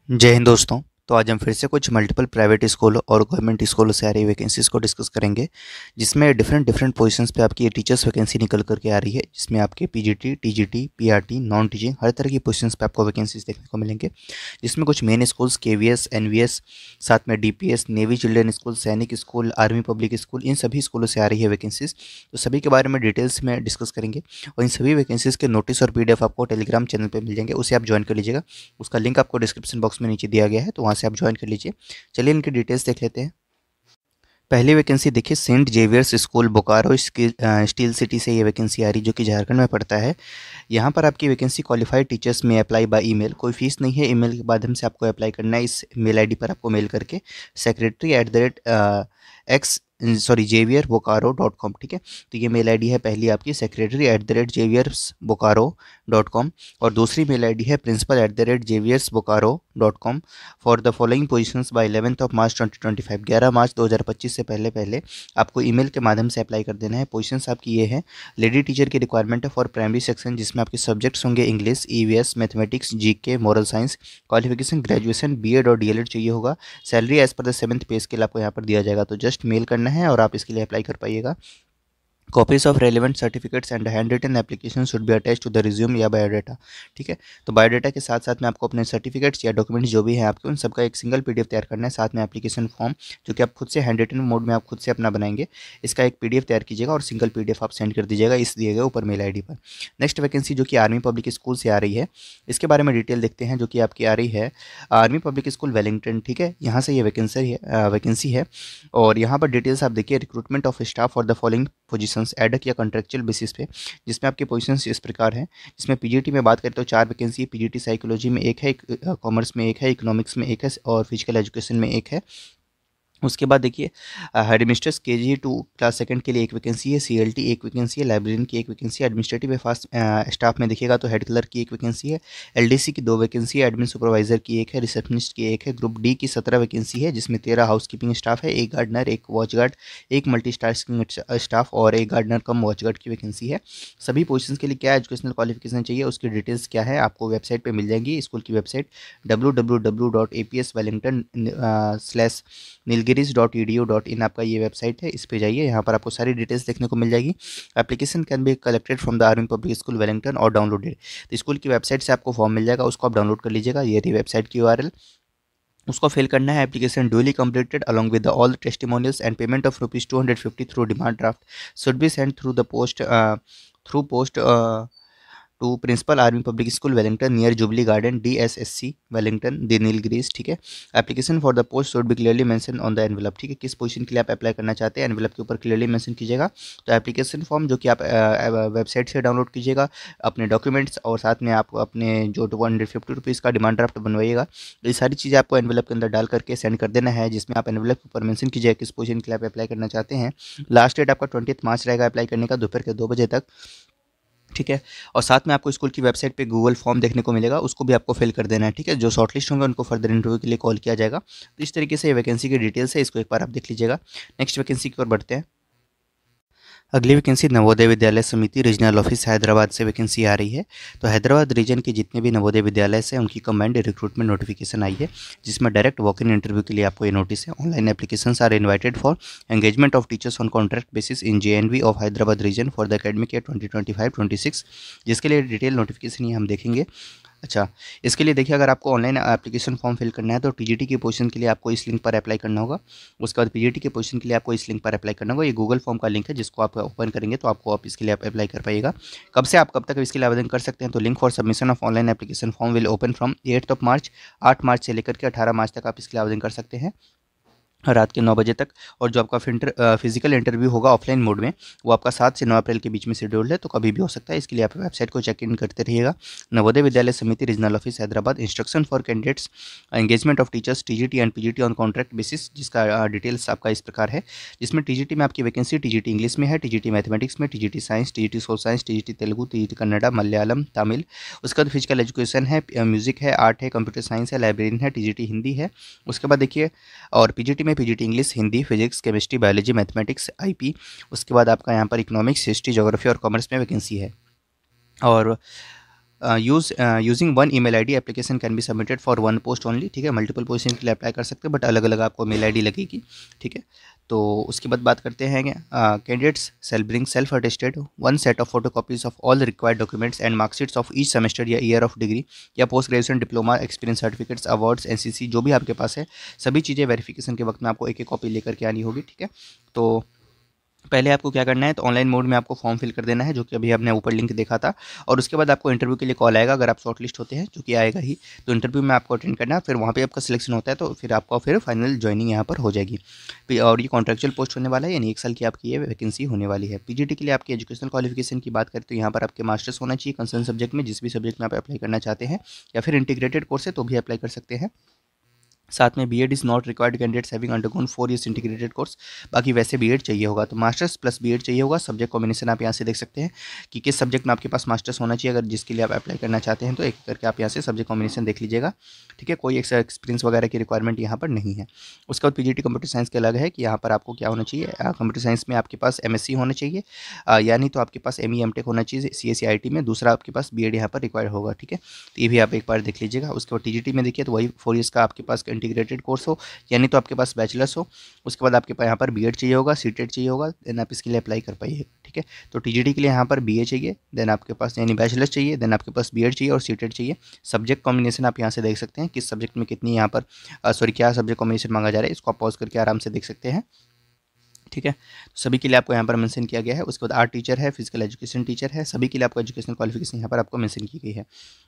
जय हिंद दोस्तों। तो आज हम फिर से कुछ मल्टीपल प्राइवेट स्कूल और गवर्नमेंट स्कूलों से आ रही वैकेंसीज़ को डिस्कस करेंगे, जिसमें डिफरेंट डिफरेंट पोजीशंस पे आपकी ये टीचर्स वैकेंसी निकल करके आ रही है, जिसमें आपके PGT, TGT, PRT, non teaching हर तरह की पोजीशंस पे आपको वैकेंसीज देखने को मिलेंगे। जिसमें कुछ मेन स्कूल्स केवीएस, एनवीएस, साथ में डीपीएस, नेवी चिल्ड्रन स्कूल, सैनिक स्कूल, आर्मी पब्लिक स्कूल, इन सभी स्कूलों से आ रही है वैकेंसीज़। तो सभी के बारे में डिटेल्स में डिस्कस करेंगे और इन सभी वैकेंसीज़ के नोटिस और पीडीएफ आपको टेलीग्राम चैनल पर मिल जाएंगे, उसे आप ज्वाइन कर लीजिएगा। उसका लिंक आपको डिस्क्रिप्शन बॉक्स में नीचे दिया गया है, तो वहाँ से आप ज्वाइन कर लीजिए। चलिए इनकी डिटेल्स देख लेते हैं। पहली वैकेंसी देखिए, Saint Xavier's school Bokaro steel city से ये वैकेंसी आ रही, जो कि झारखंड में पड़ता है। यहाँ पर आपकी वैकेंसी क्वालिफाइड टीचर्स में अप्लाई बाय ईमेल, कोई फीस नहीं है, ईमेल के माध्यम से आपको अप्लाई करना है। इस मेल आईडी पर आपको मेल करके secretary@xavier.bokaro.com, ठीक है। तो ये मेल आईडी है पहली आपकी, secretary@javiersbokaro.com, और दूसरी मेल आईडी है principal@javiersbokaro.com for the following positions by 11 March 2025। 11 March 2025 से पहले पहले आपको ईमेल के माध्यम से अप्लाई कर देना है। पोजीशंस आपकी ये है। लेडी टीचर की रिक्वायरमेंट है फॉर प्राइमरी सेक्शन, जिसमें आपके सब्जेक्ट्स होंगे English, EVS, mathematics, GK, moral science. Qualification graduation, BEd और डीएलएड चाहिए होगा। Salary as per the 7th पे स्केल आपको यहाँ पर दिया जाएगा, तो जस्ट मेल करना है और आप इसके लिए अप्लाई कर पाइएगा। Copies of relevant certificates and hand written application should be attach to the resume या बायोडाटा, ठीक है। तो बायोडाटा के साथ साथ में आपको अपने सर्टिफिकेट्स या डॉक्यूमेंट्स जो भी हैं आपके, उन सबका एक सिंगल पीडीएफ तैयार करना है। साथ में एप्लीकेशन फॉर्म, जो कि आप खुद से हैंड रिटन मोड में आप खुद से अपना बनाएंगे, इसका एक पीडीएफ तैयार कीजिएगा और सिंगल पीडीएफ आप सेंड कर दीजिएगा इस दिए गए ऊपर मेल आईडी पर। नेक्स्ट वैकेंसी जो कि आर्मी पब्लिक स्कूल से आ रही है, इसके बारे में डिटेल देखते हैं, जो कि आपकी आ रही है आर्मी पब्लिक स्कूल वेलिंगटन, ठीक है। यहाँ से ये वैकेंसी है और यहाँ पर डिटेल्स आप देखिए। Recruitment of staff for the following positions, ad hoc या कॉन्ट्रेक्चुअल बेसिस पे, जिसमें आपके पोजीशंस इस प्रकार हैं। जिसमें पीजीटी में बात करें तो 4 वैकेंसी, पीजीटी साइकोलॉजी में एक है, कॉमर्स में एक है, इकोनॉमिक्स में एक है और फिजिकल एजुकेशन में एक है। उसके बाद देखिए, headmistress KG to class second के लिए एक वैकेंसी है, सीएलटी एक वैकेंसी है, लाइब्रेरियन की एक वैकेंसी है, एडमिनिस्ट्रेटिव फास्ट स्टाफ में देखिएगा तो हेड क्लर्क की एक वैकेंसी है, एलडीसी की 2 वैकेंसी है, एडमिन सुपरवाइजर की एक है, रिसेप्शनिस्ट की एक है। ग्रुप डी की 17 वैकेंसी है, जिसमें 13 हाउसकीपिंग स्टाफ है, एक गार्डनर, एक वॉच गार्ड, एक मल्टीटास्किंग स्टाफ और एक गार्डनर कम वॉच गार्ड की वैकेंसी है। सभी पोजीशन के लिए क्या एजुकेशनल क्वालिफिकेशन चाहिए, उसकी डिटेल्स क्या है आपको वेबसाइट पर मिल जाएंगी। स्कूल की वेबसाइट www.apswellington/nilgiris.edu.in आपका ये वेबसाइट है, इस पे जाइए। यहाँ पर आपको सारी डिटेल्स देखने को मिल जाएगी। Application can be collected from the army public school Wellington और डाउनलोडेड। तो स्कूल की वेबसाइट से आपको फॉर्म मिल जाएगा, उसको आप डाउनलोड कर लीजिएगा। ये रही वेबसाइट की यूआरएल, उसको फिल करना है। Application duly completed along with all the testimonials and payment of ₹250 through demand draft should be send through post to principal army public school Wellington near Jubilee garden DSSC Wellington the Nilgiris, ठीक है। Application for the post should be clearly mention on the envelope, ठीक है। किस position के लिए आप apply करना चाहते हैं, एनवेलप के ऊपर क्लियरली मेंशन कीजिएगा। तो एप्लीकेशन फॉर्म जो कि आप वेबसाइट से डाउनलोड कीजिएगा, अपने डॉक्यूमेंट्स और साथ में आप अपने जो ₹250 का डिमांड ड्राफ्ट बनवाइएगा। ये सारी चीज़ें आपको एनवेलप के अंदर डाल करके सेंड कर देना है, जिसमें आप एनवेलप के ऊपर मेंशन कीजिएगा किस पोजीशन के लिए आप अप्लाई करना चाहते हैं। लास्ट डेट आपका 20 मार्च रहेगा अप्लाई करने का, दोपहर के 2 बजे तक, ठीक है। और साथ में आपको स्कूल की वेबसाइट पे गूगल फॉर्म देखने को मिलेगा, उसको भी आपको फिल कर देना है, ठीक है। जो शॉर्टलिस्ट होंगे उनको फर्दर इंटरव्यू के लिए कॉल किया जाएगा। तो इस तरीके से ये वैकेंसी की डिटेल्स है, इसको एक बार आप देख लीजिएगा। नेक्स्ट वैकेंसी की ओर बढ़ते हैं। अगली वैकेंसी नवोदय विद्यालय समिति रीजनल ऑफिस हैदराबाद से वैकेंसी आ रही है। तो हैदराबाद रीजन के जितने भी नवोदय विद्यालय से उनकी कंबाइंड रिक्रूटमेंट नोटिफिकेशन आई है, जिसमें डायरेक्ट वॉक इन इंटरव्यू के लिए आपको ये नोटिस है। Online applications are invited for engagement of teachers on contract basis in JNV of Hyderabad region for the academic year 2025-26, जिसके लिए डिटेल नोटिफिकेशन ये हम देखेंगे। अच्छा, इसके लिए देखिए, अगर आपको ऑनलाइन एप्लीकेशन फॉर्म फिल करना है तो टीजीटी की पोजीशन के लिए आपको इस लिंक पर अप्लाई करना होगा। उसके बाद पीजीटी के पोजीशन के लिए आपको इस लिंक पर अप्लाई करना होगा। ये गूगल फॉर्म का लिंक है, जिसको आप ओपन करेंगे तो आपको आप इसके लिए आप अप्लाई कर पाइएगा। कब से आप कब तक इसके लिए आवेदन कर सकते हैं, तो link for submission of online application form will open from 8 मार्च, 8 मार्च से लेकर के 18 मार्च तक आप इसके लिए आवेदन कर सकते हैं, रात के 9 बजे तक। और जो आपका फिजिकल इंटरव्यू होगा ऑफलाइन मोड में, वो आपका 7 से 9 अप्रैल के बीच में शेड्यूल्ड है, तो कभी भी हो सकता है। इसके लिए आप वेबसाइट को चेक इन करते रहिएगा। नवोदय विद्यालय समिति regional office Hyderabad, instruction for candidates, engagement of teachers TGT and PGT on contract basis, जिसका डिटेल्स आपका इस प्रकार है। जिसमें टीजीटी में आपकी वैकेंसी टीजीटी इंग्लिश में है, टीजीटी मैथमेटिक्स में, TGT science, TGT social science, TGT Telugu, TGT Kannada, Malayalam, Tamil. उसके बाद फिजिकल एजुकेशन है, म्यूजिक है, आर्ट है, कंप्यूटर साइंस है, लाइब्रेरियन है, टीजीटी हिंदी है। उसके बाद देखिए, और पीजीटी में PGT English, Hindi, physics, chemistry, biology, mathematics, IP. उसके बाद आपका यहाँ पर इकोनॉमिक्स, हिस्ट्री, ज्योग्राफी और कॉमर्स में वैकेंसी है। और using one email ID application can be submitted for one post only. ठीक है, मल्टीपल पोजीशन के लिए अप्लाई कर सकते हैं बट अलग अलग आपको मेल आईडी लगेगी। ठीक है, तो उसके बाद बात करते हैं candidates shall bring self attested one set of photo copies of all the required documents and marksheets of each semester या ईयर ऑफ डिग्री या post graduation diploma experience certificates awards NCC जो भी आपके पास है सभी चीज़ें वेरिफिकेशन के वक्त में आपको एक एक कॉपी लेकर के आनी होगी। ठीक है, तो पहले आपको क्या करना है, तो ऑनलाइन मोड में आपको फॉर्म फिल कर देना है जो कि अभी हमने ऊपर लिंक देखा था, और उसके बाद आपको इंटरव्यू के लिए कॉल आएगा अगर आप शॉर्ट लिस्ट होते हैं, जो कि आएगा ही। तो इंटरव्यू में आपको अटेंड करना है, फिर वहाँ पे आपका सिलेक्शन होता है तो फिर आपका फिर फाइनल ज्वाइनिंग यहाँ पर हो जाएगी। और ये कॉन्ट्रैक्चुअल पोस्ट होने वाला है, यानी 1 साल की आपकी ये वैकेंसी होने वाली है। पीजीटी के लिए आपकी एजुकेशनल क्वालिफिकेशन की बात करें तो यहाँ पर आपके मास्टर्स होना चाहिए कंसर्न सब्जेक्ट में, जिस भी सब्जेक्ट में आप अप्लाई करना चाहते हैं, या फिर इंटीग्रेटेड कोर्स है तो भी अप्लाई कर सकते हैं। साथ में BEd is not required candidates having undergone 4 years integrated course. बाकी वैसे बीएड चाहिए होगा तो मास्टर्स प्लस बीएड चाहिए होगा। सब्जेक्ट कॉम्बिनेशन आप यहाँ से देख सकते हैं कि किस सब्जेक्ट में आपके पास मास्टर्स होना चाहिए, अगर जिसके लिए आप अप्लाई करना चाहते हैं तो एक करके आप यहाँ से सब्जेक्ट कॉम्बिनेशन देख लीजिएगा। ठीक है, कोई एक्सपीरियंस वगैरह की रिक्वायरमेंट यहाँ पर नहीं है। उसके बाद पीजीटी कंप्यूटर साइंस के अलग है कि यहाँ पर आपको क्या होना चाहिए, कंप्यूटर साइंस में आपके पास एमएससी होना चाहिए, यानी तो आपके पास एमई एमटेक होना चाहिए सीएससी आईटी में। दूसरा आपके पास बीएड यहाँ पर रिक्वायर्ड होगा। ठीक है, तो ये भी आप एक बार देख लीजिएगा। उसके बाद टीजीटी में देखिए तो वही 4 ईयर्स का आपके पास इंटीग्रेटेड कोर्स हो, यानी तो आपके पास बैचलर्स हो। उसके बाद आपके पास यहाँ पर बीएड चाहिए होगा, सीटेड चाहिए होगा, देन आप इसके लिए अप्लाई कर पाइए। ठीक है, तो टीजीटी के लिए यहाँ पर बीए चाहिए, देन आपके पास यानी बैचलर्स चाहिए, देन आपके पास बीएड चाहिए और सीटेड चाहिए। सब्जेक्ट कॉम्बिनेशन आप यहाँ से देख सकते हैं किस सब्जेक्ट में कितनी यहाँ पर क्या सब्जेक्ट कॉम्बिनेशन मांगा जा रहा है, इसको आप पॉज करके आराम से देख सकते हैं। ठीक है, तो सभी के लिए आपको यहाँ पर मेंशन किया गया है। उसके बाद आर्ट टीचर है, फिजिकल एजुकेशन टीचर है, सभी के लिए आपको एजुकेशनल क्वालिफिकेशन यहाँ पर आपको मेंशन की गई है।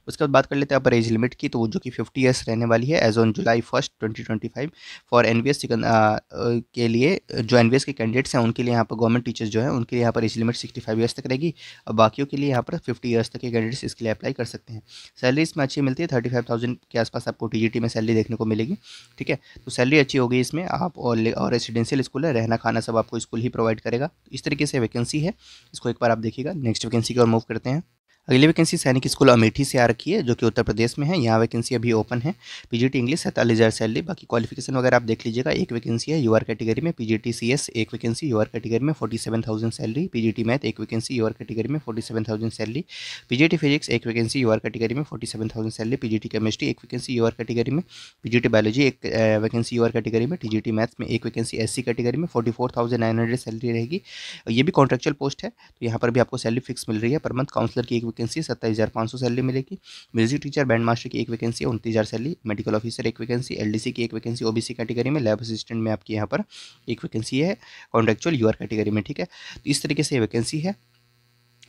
उसके बाद बात कर लेते हैं यहाँ पर एज लिमिट की, तो वो जो कि 50 ईयर्स रहने वाली है age on July 1 2025 for NVS के लिए। जो एनवीएस के कैंडिडेट्स हैं उनके लिए यहाँ पर गवर्नमेंट टीचर्स जो है उनके लिए यहाँ पर एज लिमिट 65 ईयर्स तक रहेगी, और बाकियों के लिए यहाँ पर 50 ईयर्स तक के कैंडिडेट्स इसके लिए अप्लाई कर सकते हैं। सैलरी इसमें अच्छी मिलती है, 35,000 के आसपास आपको टीजीटी में सैलरी देखने को मिलेगी। ठीक है, तो सैलरी अच्छी होगी इसमें आप, और रेसिडेंशियल स्कूल है, रहना खाना सब आपको स्कूल ही प्रोवाइड करेगा। इस तरीके से वैकेंसी है, इसको एक बार आप देखिएगा। नेक्स्ट वैकेंसी की ओर मूव करते हैं। अगली वैकेंसी सैनिक स्कूल अमेठी से आ रखी है जो कि उत्तर प्रदेश में है। यहाँ वैकेंसी अभी ओपन है। PGT English 47,000 salary. बाकी क्वालिफिकेशन वगैरह आप देख लीजिएगा। एक वैकेंसी है यूआर कैटेगरी में, पीजीटी सीएस एक वैकेंसी यूआर कैटेगरी में 47,000 सैलरी। पीजीटी मैथ एक वैकेंसी यूआर कैटेगरी में 47,000 सैलरी। पीजीटी फिजिक्स एक वैकेंसी यूआर कैटेगरी में 47,000 सैलरी। पीजीटी केमिस्ट्री एक वैकेंसी यूआर कैटेगरी में। पीजीटी बायोलॉजी एक वैकेंसी यूआर कैटेगरी में। टीजीटी मैथ्स में एक वैकेंसी एससी कैटेगरी में 44,900 सैलरी रहेगी। ये भी कॉन्ट्रेक्चुअल पोस्ट है, तो यहाँ पर भी आपको सैलरी फिक्स मिल रही है पर मंथ। काउंसलर की एक वैकेंसी 27,500 सैलरी मिलेगी। म्यूजिक टीचर बैंड मास्टर की एक वैकेंसी 29,000 सैलरी। मेडिकल ऑफिसर एक वैकेंसी। एलडीसी की एक वैकेंसी ओबीसी कैटेगरी में। लैब असिस्टेंट में आपकी यहाँ पर एक वैकेंसी है कॉन्ट्रेक्चुअल यूआर कैटेगरी में। ठीक है, तो इस तरीके से वैकेंसी है।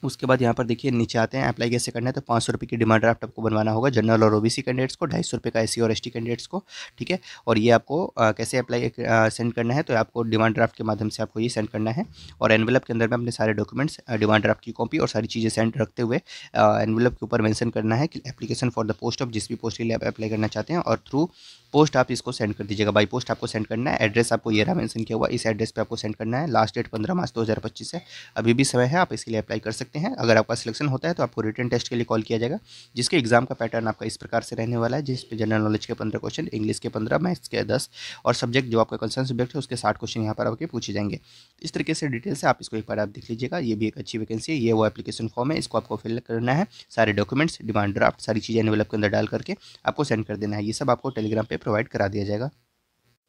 उसके बाद यहाँ पर देखिए नीचे आते हैं, अप्लाई कैसे करना है। तो 500 रुपये की डिमांड ड्राफ्ट आपको बनवाना होगा जनरल और ओबीसी कैंडिडेट्स को, 250 रुपये का एससी और एसटी कैंडिडेट्स को। ठीक है, और ये आपको कैसे अप्लाई सेंड करना है, तो आपको डिमांड ड्राफ्ट के माध्यम से आपको ये सेंड करना है। और एनवेलप के अंदर में अपने सारे डॉक्यूमेंट्स, डिमांड ड्राफ्ट की कॉपी और सारी चीज़ें सेंड रखते हुए एनवेलप के ऊपर मेंशन करना है कि application for the post of, जिस भी पोस्ट के लिए आप अप्लाई करना चाहते हैं, और थ्रू पोस्ट आप इसको सेंड कर दीजिएगा। बाई पोस्ट आपको सेंड करना है। एड्रेस आपको ये रहा मेंशन किया हुआ, इस एड्रेस पे आपको सेंड करना है। लास्ट डेट 15 मार्च 2025 है, अभी भी समय है, आप इसके लिए अप्लाई कर सकते हैं। अगर आपका सिलेक्शन होता है तो आपको रिटन टेस्ट के लिए कॉल किया जाएगा, जिसके एग्जाम का पैटर्न आपका इस प्रकार से रहने वाला है, जिस पे जनरल नॉलेज के 15 क्वेश्चन, इंग्लिश के 15, मैथ्स के 10 और सब्जेक्ट जो आपका कंसर्न सब्जेक्ट है उसके 60 क्वेश्चन यहाँ पर आपके पूछे जाएंगे। इस तरीके से डिटेल से आप इसको एक बार आप देख लीजिएगा। ये भी एक अच्छी वैकेंसी है। ये वो एप्लीकेशन फॉर्म है, इसको आपको फिल करना है। सारे डॉक्यूमेंट्स, डिमांड ड्राफ्ट, सारी चीज़ें एनवेलप के अंदर डाल करके आपको सेंड कर देना है। ये सब आपको टेलीग्राम पे प्रोवाइड करा दिया जाएगा।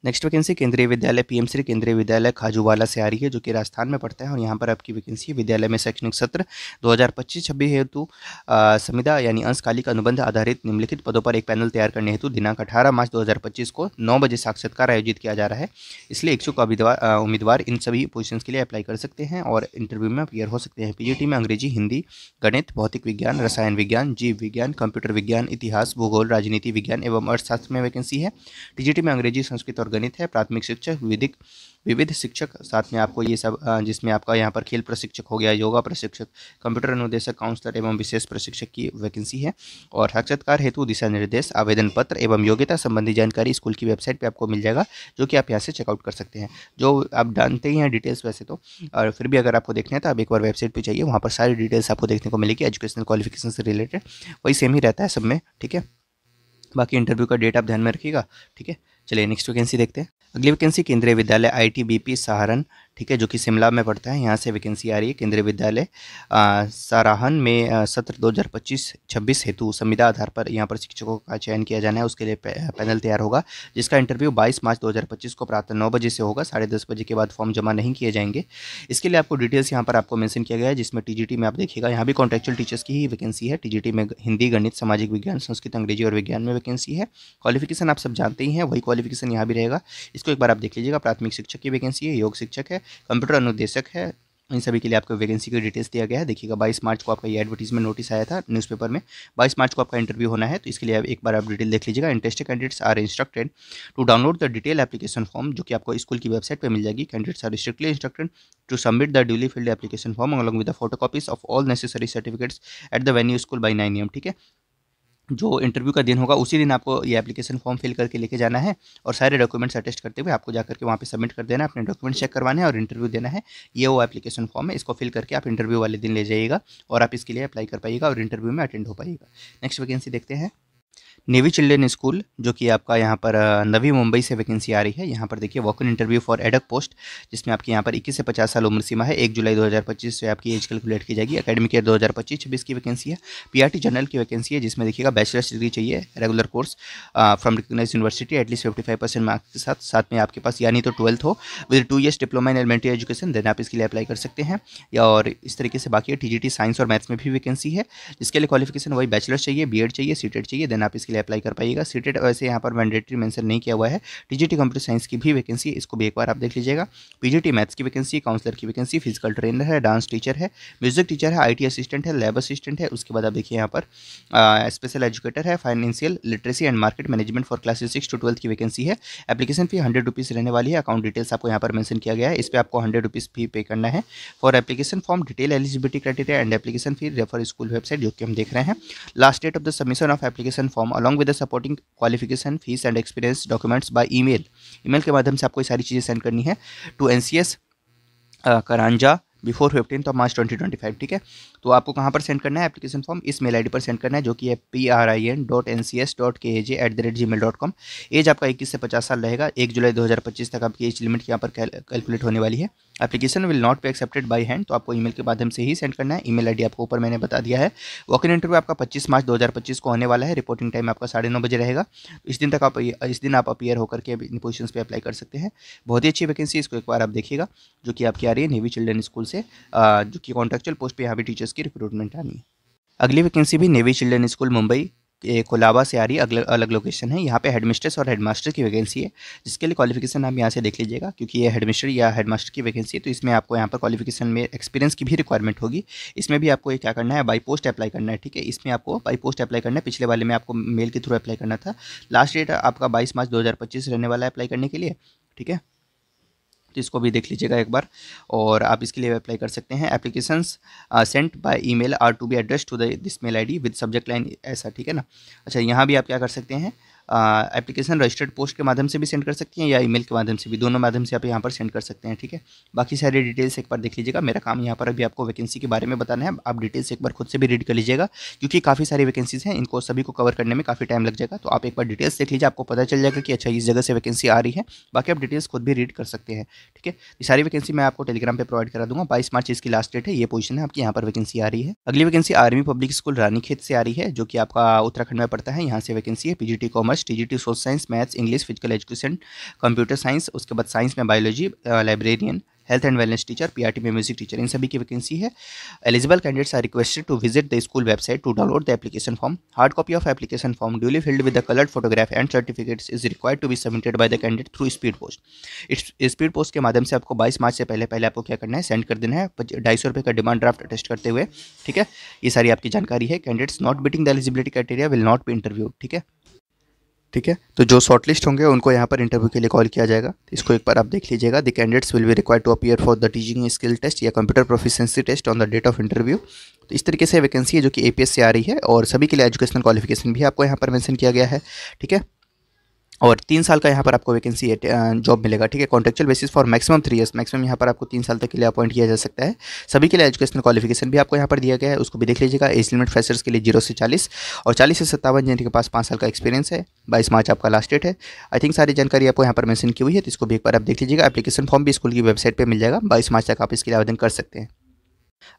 नेक्स्ट वैकेंसी केंद्रीय विद्यालय पीएमश्री केंद्रीय विद्यालय खाजूवाला से आ रही है, जो कि राजस्थान में पड़ता है। और यहाँ पर आपकी वैकेंसी विद्यालय में शैक्षणिक सत्र 2025-26 हेतु संविदा यानी अंशकालिक अनुबंध आधारित निम्नलिखित पदों पर एक पैनल तैयार करने हेतु दिनांक 18 मार्च 2025 को 9 बजे साक्षात्कार आयोजित किया जा रहा है। इसलिए इच्छुक उम्मीदवार इन सभी पोजीशंस के लिए अप्लाई कर सकते हैं और इंटरव्यू में अपीयर हो सकते हैं। पीजीटी में अंग्रेजी, हिंदी, गणित, भौतिक विज्ञान, रसायन विज्ञान, जीव विज्ञान, कंप्यूटर विज्ञान, इतिहास, भूगोल, राजनीति विज्ञान एवं अर्थशास्त्र में वैकेंसी है। टीजीटी में अंग्रेजी, संस्कृत और गणित है। प्राथमिक शिक्षक, विविध शिक्षक, साथ में आपको ये सब जिसमें आपका यहाँ पर खेल प्रशिक्षक हो गया, योगा प्रशिक्षक, कंप्यूटर अनुदेशक, काउंसलर एवं विशेष प्रशिक्षक की वैकेंसी है। और साक्षात्कार हेतु दिशा निर्देश, आवेदन पत्र एवं योग्यता संबंधी जानकारी स्कूल की वेबसाइट पे आपको मिल जाएगा, जो कि आप यहाँ से चेकआउट कर सकते हैं। जो आप जानते ही हैं डिटेल्स वैसे तो, और फिर भी अगर आपको देखना है तो आप एक बार वेबसाइट पर जाइए, वहाँ पर सारी डिटेल्स आपको देखने को मिलेगी। एजुकेशनल क्वालिफिकेशन से रिलेटेड वही सेम ही रहता है सब में। ठीक है, बाकी इंटरव्यू का डेट आप ध्यान में रखिएगा। ठीक है, चलिए नेक्स्ट वैकेंसी देखते हैं। अगली वैकेंसी केंद्रीय विद्यालय आईटीबीपी सहारन ठीक है, जो कि शिमला में पड़ता है। यहाँ से वैकेंसी आ रही है केंद्रीय विद्यालय सराहन में सत्र 2025-26 हेतु संविदा आधार पर यहाँ पर शिक्षकों का चयन किया जाना है। उसके लिए पैनल तैयार होगा, जिसका इंटरव्यू 22 मार्च 2025 को प्रातः 9 बजे से होगा। 10:30 बजे के बाद फॉर्म जमा नहीं किए जाएंगे। इसके लिए आपको डिटेल्स यहाँ पर आपको मेंशन किया गया है, जिसमें टीजीटी में आप देखिएगा यहाँ भी कॉन्ट्रेक्चुअल टीचर्स की ही वैकेंसी है। टीजीटी में हिंदी, गणित, सामाजिक विज्ञान, संस्कृत, अंग्रेजी और विज्ञान में वैकेंसी है। क्वालिफिकेशन आप सब जानते ही हैं, वही क्वालिफिकेशन यहाँ भी रहेगा। इसको एक बार आप देख लीजिएगा। प्राथमिक शिक्षक की वैकेंसी है, योग शिक्षक है, कंप्यूटर अनुदेशक है। इन सभी के लिए आपको वैकेंसी की डिटेल्स दिया गया है। देखिएगा 22 मार्च को आपका ये एडवर्टीजमेंट नोटिस आया था न्यूज़पेपर में। 22 मार्च को आपका इंटरव्यू होना है, तो इसके लिए आप एक बार आप डिटेल देख लीजिएगा। Interested candidates are instructed to download the detail application form, जो कि आपको स्कूल की वेबसाइट पर मिल जाएगी। Candidates are strictly instructed to submit the duly filled application form along with the photocopies of all necessary certificates at the venue school by 9 AM। ठीक है, जो इंटरव्यू का दिन होगा उसी दिन आपको ये एप्लीकेशन फॉर्म फिल करके लेके जाना है और सारे डॉक्यूमेंट्स अटेस्ट करते हुए आपको जाकर के वहाँ पे सबमिट कर देना है। अपने डॉक्यूमेंट्स चेक करवाने हैं और इंटरव्यू देना है। ये वो एप्लीकेशन फॉर्म है, इसको फिल करके आप इंटरव्यू वाले दिन ले जाइएगा और आप इसके लिए अप्लाई कर पाइएगा और इंटरव्यू में अटेंड हो पाइएगा। नेक्स्ट वैकेंसी देखते हैं। नेवी चिल्ड्रेन स्कूल, जो कि आपका यहाँ पर नवी मुंबई से वैकेंसी आ रही है। यहाँ पर देखिए walk in interview for ad hoc post, जिसमें आपकी यहाँ पर 21 से 50 साल उम्र सीमा है। 1 जुलाई 2025 से आपकी एज कैलकुलेट की जाएगी। एकेडमिक ईयर 2025-26 की वैकेंसी है। पीआरटी जनरल की वैकेंसी है, जिसमें देखिएगा बैचलर्स डिग्री चाहिए, regular course from recognize university at least 55% marks के साथ। साथ में आपके पास यानी तो 12th हो with 2 years diploma in elementary education, then आप इसके लिए अप्लाई कर सकते हैं। या और इस तरीके से बाकी टीजीटी साइंस और मैथ्स में भी वैकेंसी है, जिसके लिए क्वालिफिकेशन वही बैचलर्स चाहिए, बीएड चाहिए, सीटेड चाहिए, देन आप इसके लिए अप्लाई कर पाइएगा। सीटेड वैसे यहाँ पर मैंडेटरी मेंशन नहीं किया हुआ है। टीजीटी कंप्यूटर साइंस की भी वैकेंसी है, इसको भी एक बार आप देख लीजिएगा। पीजीटी मैथ्स की वैकेंसी, काउंसलर की वैकेंसी, फिजिकल ट्रेनर है, डांस टीचर है, म्यूजिक टीचर है, आईटी असिस्टेंट है, लैब असिस्टेंट है। उसके बाद आप देखिए यहाँ पर स्पेशल एजुकेटर है, financial literacy and market management for classes 6 to 12 की वैकेंसी है। एप्लीकेशन फी 100 रुपीज़ रहने वाली है। अकाउंट डिटेल्स आपको यहाँ पर मेंशन किया गया है, इस पर आपको 100 रुपीज़ फी पे करना है। For application form detail eligibility criteria and application fee refer school website, जो कि हम देख रहे हैं। Last date of the submission of application form along with the supporting qualification, fees and experience documents by email. Email के माध्यम से आपको ये सारी चीज़ें सेंड करनी है टू NCS करांजा बिफोर 15 मार्च 2025। ठीक है, तो आपको कहाँ पर सेंड करना है एप्लीकेशन फॉर्म? इस मेल आईडी पर सेंड करना है, जो कि है prin.ncs.kaj@gmail.com। एज आपका 21 से 50 साल रहेगा। 1 जुलाई 2025 तक आपकी एज लिमिट यहाँ पर कैलकुलेट होने वाली है। Application will not be accepted by hand, तो आपको ईमेल के माध्यम से ही सेंड करना है। ईमेल आईडी आपको ऊपर मैंने बता दिया है। वॉक इन इंटरव्यू आपका 25 मार्च 2025 को होने वाला है। रिपोर्टिंग टाइम आपका 9:30 बजे रहेगा। इस दिन आप अपीयर होकर के इन पोजीशंस पे अप्लाई कर सकते हैं। बहुत ही अच्छी वैकेंसी, इसको एक बार आप देखिएगा, जो कि आपकी आ रही है नेवी चिल्ड्रेन स्कूल से, जो कि कॉन्ट्रेक्चुअल पोस्ट पे यहाँ भी टीचर्स की रिक्रूटमेंट आनी है। अगली वैकेंसी भी navy children school Mumbai Colaba से आ रही है। अलग लोकेशन है। यहाँ पे हेडमिस्ट्रेस और हेडमास्टर की वैकेंसी है, जिसके लिए क्वालिफिकेशन आप यहाँ से देख लीजिएगा, क्योंकि ये हेडमिस्टर या हेडमास्टर की वैकेंसी है, तो इसमें आपको यहाँ पर क्वालिफिकेशन में एक्सपीरियंस की भी रिक्वायरमेंट होगी। इसमें भी आपको ये क्या करना है, बाई पोस्ट अप्लाई करना है। ठीक है, इसमें आपको बाई पोस्ट अप्लाई करना है। पिछले वाले में आपको मेल के थ्रू अप्लाई करना था। लास्ट डेट आपका 22 मार्च 2025 रहने वाला है अप्लाई करने के लिए। ठीक है, तो इसको भी देख लीजिएगा एक बार, और आप इसके लिए अप्लाई कर सकते हैं। Applications sent by email are to be address to this mail ID with subject line ऐसा। ठीक है ना। अच्छा, यहाँ भी आप क्या कर सकते हैं, एप्लीकेशन रजिस्टर्ड पोस्ट के माध्यम से भी सेंड कर सकती हैं या ईमेल के माध्यम से भी, दोनों माध्यम से आप यहाँ पर सेंड कर सकते हैं। ठीक है, बाकी सारी डिटेल्स एक बार देख लीजिएगा। मेरा काम यहाँ पर अभी आपको वैकेंसी के बारे में बताना है। आप डिटेल्स एक बार खुद से भी रीड कर लीजिएगा, क्योंकि काफ़ी सारी वैकेंसीज हैं, इनको सभी को कवर करने में काफ़ी टाइम लग जाएगा। तो आप एक बार डिटेल्स देख लीजिए, आपको पता चल जाएगा कि अच्छा इस जगह से वैकेंसी आ रही है। बाकी आप डिटेल्स खुद भी रीड कर सकते हैं। ठीक है, ये सारी वैकेंसी मैं आपको टेलीग्राम पे प्रोवाइड करा दूंगा। 22 मार्च इसकी लास्ट डेट है। ये पोजीशन है आपकी, यहाँ पर वैकेंसी आ रही है। अगली vacancy army public school Ranikhet से आ रही है, जो कि आपका उत्तराखंड में पड़ता है। यहाँ से वैकेंसी है। PGT commerce, TGT social science, maths, English, physical education, computer science, उसके बाद साइंस में biology, librarian, health and wellness teacher, PRT में म्यूजिक टीचर, इन सभी की वैकेंसी है। Eligible candidates are requested to visit the school website to download the application form. Hard copy of application form duly filled with the coloured photograph and certificates is required to be submitted by the candidate through speed post. इस speed post के माध्यम से आपको 22 मार्च से पहले आपको क्या करना है, सेंड कर देना है 250 रुपये का डिमांड ड्राफ्ट अटेस्ट करते हुए। ठीक है, ये सारी आपकी जानकारी है। Candidates not beating the eligibility criteria will not be interviewed. ठीक है, तो जो शॉर्टलिस्ट होंगे उनको यहाँ पर इंटरव्यू के लिए कॉल किया जाएगा। इसको एक बार आप देख लीजिएगा। The candidates will be required to appear for the teaching skill test या computer proficiency test on the date of interview. तो इस तरीके से वैकेंसी है, जो कि APS से आ रही है, और सभी के लिए एजुकेशनल क्वालिफिकेशन भी आपको यहाँ पर मेंशन किया गया है। ठीक है, और 3 साल का यहाँ पर आपको वैकेंसी जॉब मिलेगा, ठीक है। Contractual basis for maximum 3 years, maximum यहाँ पर आपको 3 साल तक के लिए अपॉइंट किया जा सकता है। सभी के लिए एजुकेशनल क्वालिफिकेशन भी आपको यहाँ पर दिया गया है, उसको भी देख लीजिएगा। एज लिमिट फ्रेशर्स के लिए 0 से 40 और 40 से 57 जिनके पास 5 साल का एक्सपीरियंस है। 22 मार्च आपका लास्ट डेट है। आई थिंक सारी जानकारी आपको यहाँ पर मेंशन की हुई है, तो इसको भी एक बार आप देख लीजिएगा। एप्लीकेशन फॉर्म भी स्कूल की वेबसाइट पर मिल जाएगा। 22 मार्च तक आप इसके लिए आवेदन कर सकते हैं।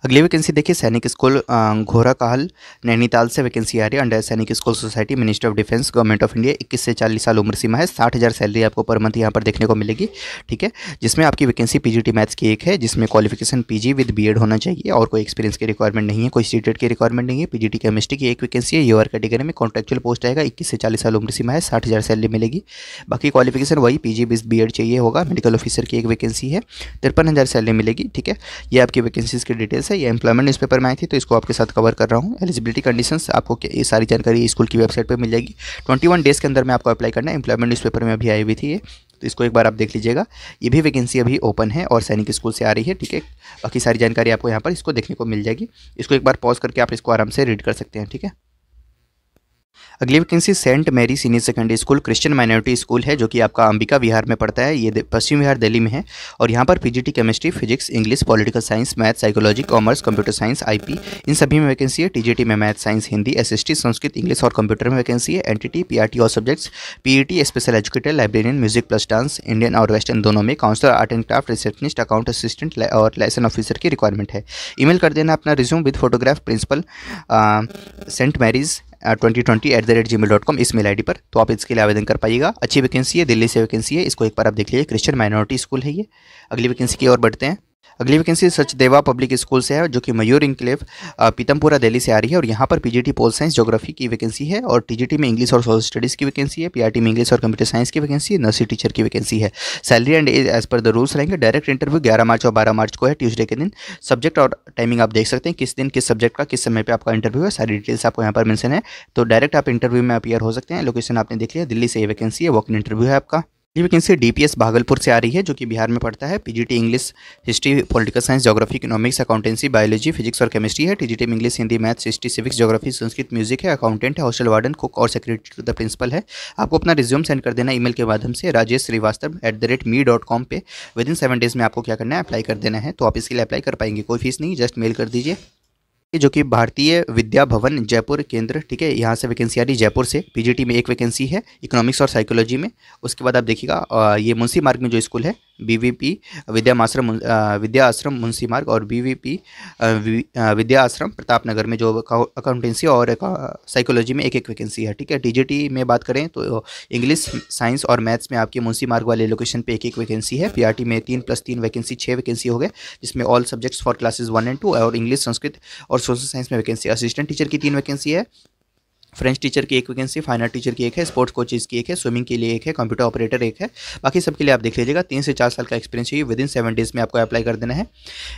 अगली वैकेंसी देखिए, सैनिक स्कूल घोराकाहल नैनीताल से वैकेंसी आ रही है। अंडर सैनिक school society, ministry of defence, government of India. 21 से 40 साल उम्र सीमा है। 60,000 सैलरी आपको पर मंथ यहाँ पर देखने को मिलेगी, ठीक है। जिसमें आपकी वैकेंसी पीजीटी मैथ्स की एक है, जिसमें क्वालिफिकेशन पीजी विद बीएड होना चाहिए और कोई एक्सपीरियंस की रिक्वायरमेंट नहीं है, कोई सीटेट की रिक्वायरमेंट नहीं है। पीजीटी केमिस्ट्री की एक वैकेंसी है, यूआर कैटेगरी में। कॉन्ट्रेक्चुअल पोस्ट आएगा। 21 से 40 साल उम्र सीमा है। 60,000 सैलरी मिलेगी। बाकी क्वालिफिकेशन वही पीजी विद बीएड चाहिए होगा। मेडिकल ऑफिसर की एक वैकेंसी है, 53,000 सैलरी मिलेगी, ठीक है। ये आपकी वैकेंसीज की डिटेल्स है। ये एम्प्लॉयमेंट न्यूज़पेपर में आई थी, तो इसको आपके साथ कवर कर रहा हूँ। एलिजिबिलिटी कंडीशंस आपको ये सारी जानकारी स्कूल की वेबसाइट पे मिल जाएगी। 21 डेज़ के अंदर में आपको अप्लाई करना है। एम्प्लॉयमेंट न्यूज़पेपर में अभी आई हुई थी ये, तो इसको एक बार आप देख लीजिएगा। ये भी वैकेंसी अभी ओपन है और सैनिक स्कूल से आ रही है, ठीक है। बाकी सारी जानकारी आपको यहाँ पर इसको देखने को मिल जाएगी। इसको एक बार पॉज करके आप इसको आराम से रीड कर सकते हैं, ठीक है। अगली vacancy Saint Mary senior secondary school Christian minority school है, जो कि आपका अंबिका विहार में पड़ता है। ये पश्चिम विहार दिल्ली में है। और यहाँ पर PGT chemistry, physics, English, political science, math, psychology, commerce, computer science, IP, इन सभी में वैकेंसी है। टीजीटी में math, science, Hindi, SST, Sanskrit, English और कंप्यूटर में वैकेंसी है। एनटीटी, पीआरटी और subjects, PET, special educator, librarian, music plus dance, Indian और वेस्टर्न दोनों में। Counsellor, art and craft, receptionist, account assistant और लाइसेंस ऑफिसर की रिक्वायरमेंट है। ईमेल कर देना अपना resume with photograph principal Saint Mary's 2020@gmail.com इस मेल आईडी पर, तो आप इसके लिए आवेदन कर पाइएगा। अच्छी वैकेंसी है, दिल्ली से वैकेंसी है। इसको एक बार आप देख लीजिए। क्रिश्चियन माइनॉरिटी स्कूल है ये। अगली वैकेंसी की ओर बढ़ते हैं। अगली वैकेंसी सचदेवा पब्लिक स्कूल से है, जो कि मयूर इंक्लेव पीतमपुरा दिल्ली से आ रही है। और यहाँ पर पीजीटी पोल साइंस ज्योग्राफी की वैकेंसी है और टीजीटी में इंग्लिश और सोशल स्टडीज़ की वैकेंसी है। पीआरटी में इंग्लिश और कंप्यूटर साइंस की वैकेंसी है। नर्सरी टीचर की वैकेंसी है। Salary and age as per the rules रहेंगे। डायरेक्ट इंटरव्यू 11 मार्च और 12 मार्च को है, ट्यूसडे के दिन। सब्जेक्ट और टाइमिंग आप देख सकते हैं, किस दिन किस सब्जेक्ट का किस समय पर आपका इंटरव्यू है। सारी डिटेल्स आपको यहाँ पर मेंशन है, तो डायरेक्ट आप इंटरव्यू में अपीयर हो सकते हैं। लोकेशन आपने देख लिया, दिल्ली से ये वैकेंसी है। वॉक इन इंटरव्यू है आपका। ये वैकेंसी डीपीएस भागलपुर से आ रही है, जो कि बिहार में पड़ता है। PGT English, history, political science, geography, economics, accountancy, biology, physics और केमिस्ट्री है। टीजीटी में English, Hindi, maths, history, civics, geography, Sanskrit, music है। अकाउंटेंट है, हॉस्टल वार्डन, कुक और सेक्रेटरी टू द प्रिंसिपल है। आपको अपना रिज्यूम सेंड कर देना ईमेल के माध्यम से rajesh.srivastava@me.com पे। विदिन 7 डेज में आपको क्या करना है, अप्लाई कर देना है। तो आप इसके लिए अप्लाई कर पाएंगे, कोई फीस नहीं, जस्ट मेल कर दीजिए। जो कि भारतीय विद्या भवन जयपुर केंद्र, ठीक है। यहाँ से वैकेंसी आ रही है जयपुर से। पीजीटी में एक वैकेंसी है, इकोनॉमिक्स और साइकोलॉजी में। उसके बाद आप देखिएगा ये मुंशी मार्ग में जो स्कूल है, बीवीपी विद्या आश्रम मुंशी मार्ग और बीवीपी विद्या आश्रम प्रताप नगर में जो अकाउंटेंसी और साइकोलॉजी में एक एक वैकेंसी है, ठीक है। टीजीटी में बात करें तो इंग्लिश, साइंस और मैथ्स में आपकी मुंशी मार्ग वाले लोकेशन पे एक एक वैकेंसी है। पीआरटी में 3+3 वैकेंसी, 6 वैकेंसी हो गए, जिसमें ऑल सब्जेक्ट्स फॉर क्लासेस 1 और 2 और इंग्लिश, संस्कृत और सोशल साइंस में वैकेंसी। असिस्टेंट टीचर की 3 वैकेंसी है। फ्रेंच टीचर की एक वैकेंसी, फाइन आर्ट टीचर की एक है, स्पोर्ट्स कोचेज की एक है, स्विमिंग के लिए एक है, कंप्यूटर ऑपरेटर एक है। बाकी सबके लिए आप देख लीजिएगा। 3 से 4 साल का एक्सपीरियंस चाहिए। विदिन 7 डेज में आपको अप्लाई कर देना है।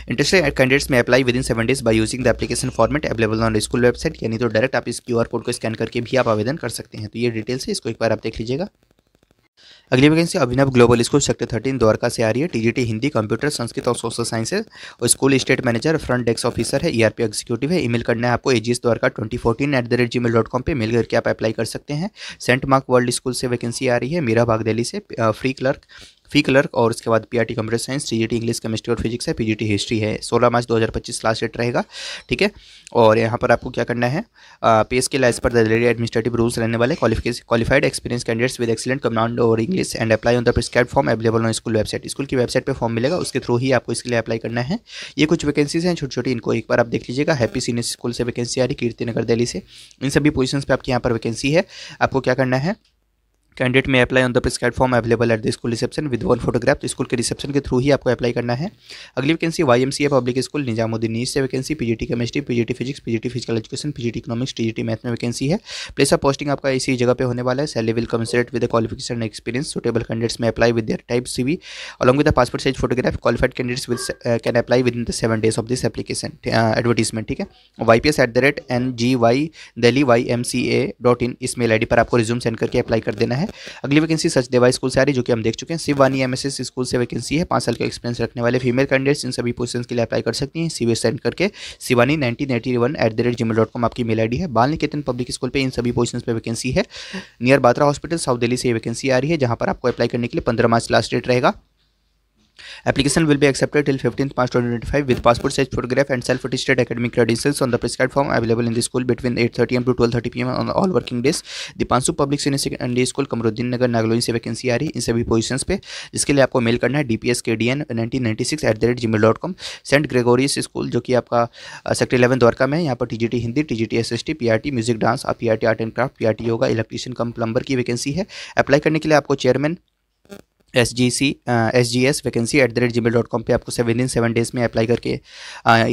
इंटरेस्टेड कैंडिडेट्स में apply within 7 days by using the application format available on school website, यानी तो डायरेक्ट आप इस क्यूआर कोड को स्कैन करके भी आप आवेदन कर सकते हैं। तो ये डिटेल्स है, इसको एक बार आप देख लीजिएगा। अगली वैकेंसी अभिनव ग्लोबल स्कूल सेक्टर 13 द्वारका से आ रही है। टीजीटी हिंदी, कंप्यूटर, संस्कृत और सोशल साइंस है। और school state manager, front desk officer है, ईआरपी एग्जीक्यूटिव है। ईमेल करना है आपको agsdwarka2014@gmail.com पे मेल करके आप अप्लाई कर सकते हैं। सेंट मार्क वर्ल्ड स्कूल से वैकेंसी आ रही है, मीरा बाग दिल्ली से। फी क्लर्क और उसके बाद PRT computer science, TGT English, chemistry और फिजिक्स है। पीजीटी हिस्ट्री है। 16 मार्च 2025 लास्ट डेट रहेगा, ठीक है। और यहाँ पर आपको क्या करना है, pay scale as per the Delhi administrative rules रहने वाले। Qualified experience candidates with excellent command और English and apply on the prescribed form available on school website. School की वेबसाइट पे फॉर्म मिलेगा, उसके थ्रू ही आपको इसके लिए अप्लाई करना है। ये कुछ वैकेंसीज हैं छोटी छोटी, इनको एक बार आप देख लीजिएगा। हैप्पी सीनियर स्कूल से वैकेंसी आ रही, कीर्ति नगर दिल्ली से। इन सभी पोजीशंस पे आपके यहाँ पर वैकेंसी है। आपको क्या करना है, कैंडिडेट में apply on the prescribed form available at the school reception with 1 photograph. तो स्कूल के रिसेप्शन के थ्रू ही आपको अप्लाई करना है। अगली vacancy YMCA public school Nizamuddin east से vacancy. PGT chemistry, PGT physics, PGT physical education, PGT economics, TGT math में वैकेंसी है। प्लेस ऑफ पोस्टिंग आपका इसी जगह पे होने वाला है। Salary will commensurate with the qualification and experience. Suitable candidates में apply with their type CV along with the passport size photograph. Qualified candidates will can apply with in the 7 days of this application advertisement, ठीक है। YPS@NGY Delhi YMCA.in इस mail ID पर आपको resume send करके apply कर देना है। है। अगली वैकेंसी सचदेवा स्कूल से आ रही है, जो कि हम देख चुके हैं। शिववानी एमएसएस स्कूल से वैकेंसी है। 5 साल का एक्सपीरियंस रखने वाले फीमेल कैंडिडेट्स इन सभी पोजीशंस के लिए अप्लाई कर सकती हैं। सीवी सेंड करके शिवानी 1981@gmail.com आपकी मेल आईडी है। बाल निकेतन पब्लिक स्कूल पे इन सभी पोजीशंस पे वैकेंसी है। Near Batra hospital, south Delhi से ये वैकेंसी आ रही है, जहां पर आपको अप्लाई करने के लिए 15 मार्च लास्ट डेट रहेगा। Application will be accepted till 15th March 2025 with passport size photograph and self-attested academic credentials on the prescribed form available in the school between 8:30 am to 12:30 pm on all working days. Deepanshu public senior secondary school Kamruddin Nagar Nangloi से vacancy आ रही है इन सभी positions पे, जिसके लिए आपको mail करना है dpskdn1996@gmail.com। सेंट ग्रेगोरियस स्कूल जो कि आपका सेक्टर 11 द्वारका में है। यहाँ पर TGT Hindi, TGT SST, PRT music dance, PRT art and craft, PRT yoga, electrician come plumber की वैकेंसी है। अप्लाई करने के लिए आपको चेयरमैन SGS वैकेंसी @gmail.com पे आपको 7 डेज़ में अप्लाई करके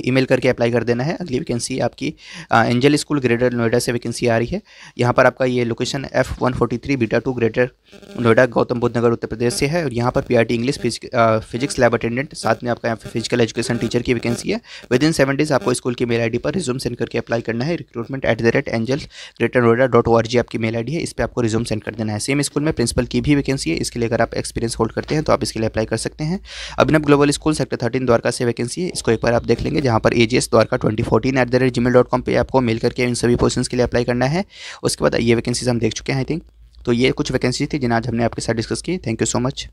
ईमेल करके अप्लाई कर देना है। अगली वैकेंसी आपकी एंजल स्कूल ग्रेटर नोएडा से वैकेंसी आ रही है। यहाँ पर आपका ये location F143 Beta 2 Greater Noida Gautam Buddh Nagar Uttar Pradesh से है। और यहाँ पर PRT English, physics lab attendant, साथ में आपका यहाँ पे फिजिकल एजुकेशन टीचर की वैकेंसी है। विदिन 7 डेज़ आपको स्कूल की मेल आईडी पर रिज्यूम सेंड करके अप्लाई करना है। recruitment@angel-noida.org आपकी मेल आईडी है, इस पर आपको रिज्यूम सेंड कर देना है। सेम स्कूल में प्रिंसिपल की भी वैकेंसी है, इसके लिए अगर आप एक्सपीरियंस होल्ड करते हैं तो आप इसके लिए अप्लाई कर सकते हैं। अभिनव ग्लोबल स्कूल सेक्टर 13 द्वारका से वैकेंसी है, इसको एक बार आप देख लेंगे, जहां पर AGS द्वारका 2014@gmail.com पे आपको मेल करके इन सभी पोजीशंस के लिए अप्लाई करना है। उसके बाद ये वैकेंसीज हम देख चुके हैं आई थिंक। तो ये कुछ वैकेंसी थी जिन्हें आज हमने आपके साथ डिस्कस की। Thank you so much.